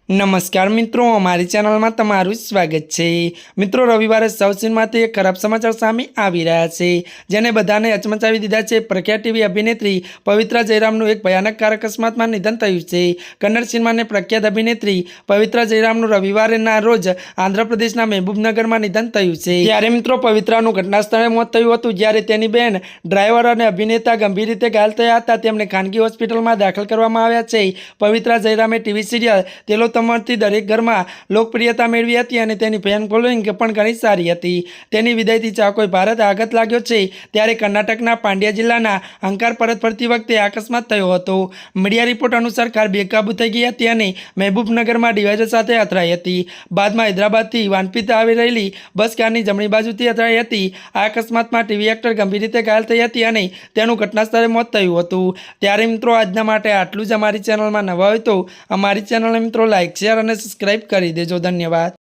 नमस्कार मित्रों, अमारी चैनल में तमारुं स्वागत है। मित्रों, रविवार साउथ सीनमांथी एक खराब समाचार सामे आवी रह्या छे, जेने बधाने अचमचावी दीधा छे। प्रख्यात टीवी अभिनेत्री पवित्रा जयरामनुं एक भयानक कार अकस्मातमां निधन थयुं छे। कन्नड़ सिनेमानी प्रख्यात अभिनेत्री पवित्रा जयरामनुं रविवाરના रोज आंध्रप्रदेशના મહેબૂબનગરમાં निधन थयुं छे। त्यारे मित्रों, पवित्रानुं घटनास्थळे मोत थयुं हतुं, ज्यारे तेनी बेन ड्राइवर अने अभिनेता गंभीर रीते घायल थया हता। तेमने खानगी होस्पिટલમાં दाखल કરવામાં આવ્યા છે। पवित्रा जयरामे टीवी सीरियल तेलो तमरथी दरेक घरमां लोकप्रियता मेळवी हती अने तेनी फैन फॉलोइंग पण घणी सारी हती। तेनी विदायथी चाकोय भारत आघात लाग्यो छे, त्यारे कर्नाटकना पांड्या जिल्लाना अंकार परत फरती वखते अकस्मात थयो हतो। मीडिया रिपोर्ट अनुसार कार बेकाबू थई गई हती अने મહેબૂબનગરમાં ડિવાઈડર સાથે અથડાઈ હતી। બાદમાં હૈદરાબાદથી વાનપીત આવી રહેલી બસ કારની જમણી બાજુથી અથડાઈ હતી। આ અકસ્માતમાં ટીવી એક્ટર ગંભીર રીતે ઘાયલ થઈ હતી અને તેનું ઘટનાસ્થળે મોત થયું હતું। ત્યારે મિત્રો, આજના માટે આટલું જ। અમારી ચેનલમાં નવા હોય તો અમારી ચેનલને મિત્રો લાઈક, શેર અને સબસ્ક્રાઈબ કરી દેજો। ધન્યવાદ।